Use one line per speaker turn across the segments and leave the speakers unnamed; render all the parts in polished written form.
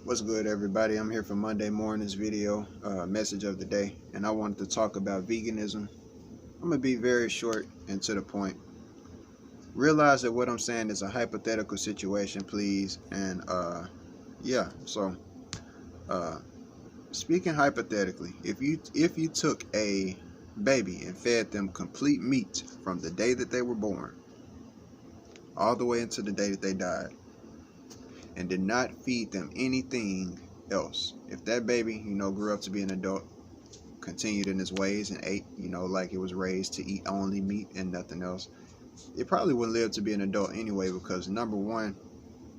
What's good, everybody? I'm here for Monday morning's video, message of the day, and I wanted to talk about veganism. I'm going to be very short and to the point. Realize that what I'm saying is a hypothetical situation, please. And yeah, so speaking hypothetically, if you took a baby and fed them complete meat from the day that they were born all the way into the day that they died, and did not feed them anything else. If that baby, grew up to be an adult, continued in his ways and ate, like it was raised to eat only meat and nothing else, it probably wouldn't live to be an adult anyway, because number one,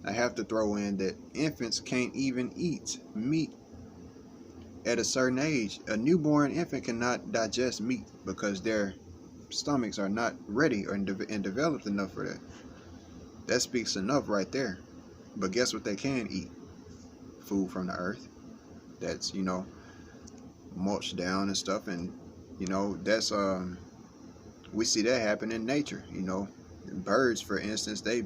I have to throw in that infants can't even eat meat at a certain age. A newborn infant cannot digest meat because their stomachs are not ready and developed enough for that. That speaks enough right there. But guess what they can eat? Food from the earth that's, mulched down and stuff. And, that's, we see that happen in nature. Birds, for instance, they,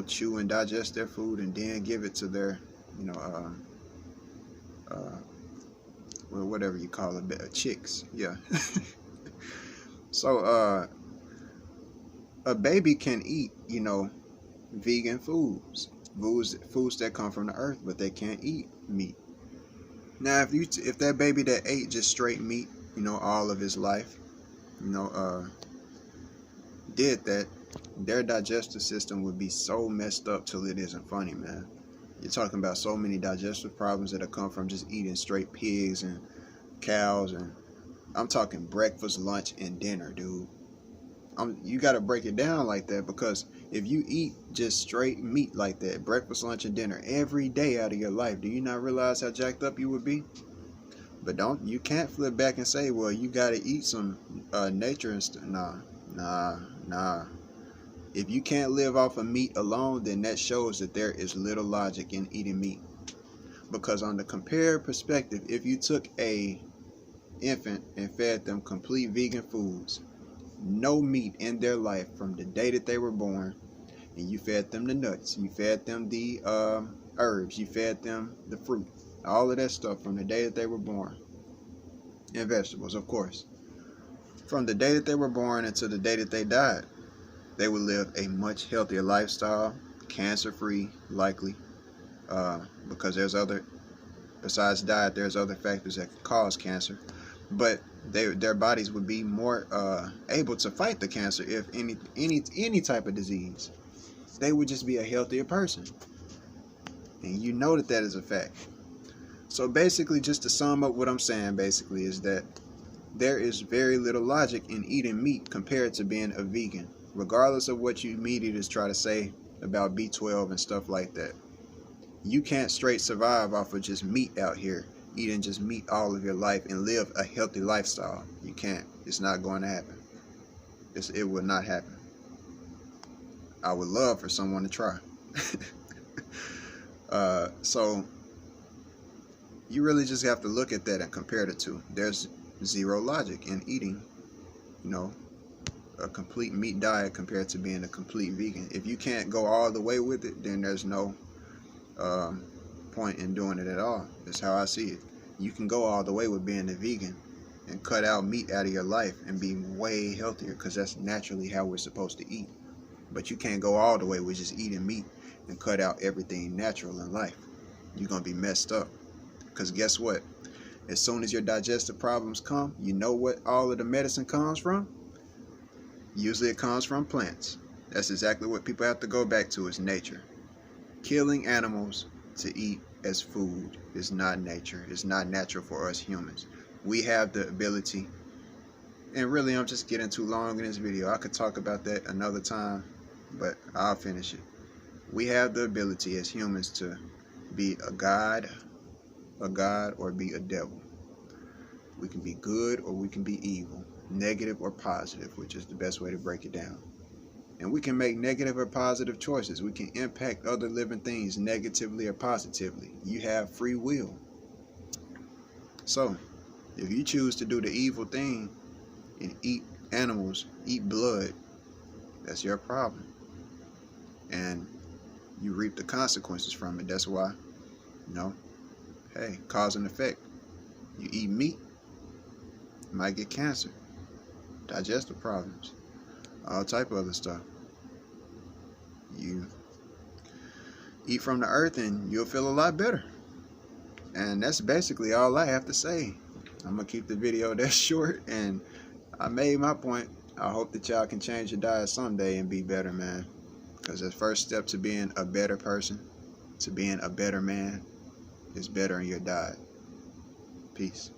chew and digest their food and then give it to their, well, whatever you call it, chicks. Yeah. So, a baby can eat, vegan foods that come from the earth, but they can't eat meat. Now, if that baby that ate just straight meat, all of his life, did that, their digestive system would be so messed up till it isn't funny, man. You're talking about so many digestive problems that have come from just eating straight pigs and cows, and I'm talking breakfast, lunch, and dinner, dude. You got to break it down like that, because if you eat just straight meat like that, breakfast, lunch, and dinner every day out of your life, do you not realize how jacked up you would be? But you can't flip back and say, well, you got to eat some nature and stuff. Nah. If you can't live off of meat alone, then that shows that there is little logic in eating meat. Because on the compared perspective, if you took a infant and fed them complete vegan foods, no meat in their life from the day that they were born, and you fed them the nuts, you fed them the herbs, you fed them the fruit, all of that stuff from the day that they were born, and vegetables, of course, from the day that they were born until the day that they died, they would live a much healthier lifestyle, cancer-free, likely, because besides diet, there's other factors that can cause cancer. But their bodies would be more able to fight the cancer, if any type of disease. They would just be a healthier person, and you know that is a fact. So basically, just to sum up what I'm saying, basically, is that there is very little logic in eating meat compared to being a vegan, regardless of what you meat eaters try to say about B12 and stuff like that. You can't straight survive off of just meat out here, eating just meat all of your life and live a healthy lifestyle. You can't. It's not going to happen. It will not happen. I would love for someone to try. So you really just have to look at that and compare the two. There's zero logic in eating, a complete meat diet compared to being a complete vegan. If you can't go all the way with it, then there's no point in doing it at all. That's how I see it. You can go all the way with being a vegan and cut out meat out of your life and be way healthier, because that's naturally how we're supposed to eat. But you can't go all the way with just eating meat and cut out everything natural in life. You're going to be messed up, because guess what? As soon as your digestive problems come, you know what all of the medicine comes from? Usually it comes from plants. That's exactly what people have to go back to, is nature. Killing animals to eat as food is not nature. It's not natural for us humans. We have the ability, and really I'm just getting too long in this video. I could talk about that another time, but I'll finish it. We have the ability as humans to be a god, or be a devil. We can be good or we can be evil, negative or positive, which is the best way to break it down. And we can make negative or positive choices. We can impact other living things negatively or positively. You have free will. So, if you choose to do the evil thing and eat animals, eat blood, that's your problem. And you reap the consequences from it. That's why, Hey, cause and effect. You eat meat, you might get cancer, digestive problems, all type of other stuff. You eat from the earth and you'll feel a lot better. And that's basically all I have to say. I'm gonna keep the video that short, and I made my point. I hope that y'all can change your diet someday and be better, man. Because the first step to being a better person, to being a better man, is bettering your diet. Peace.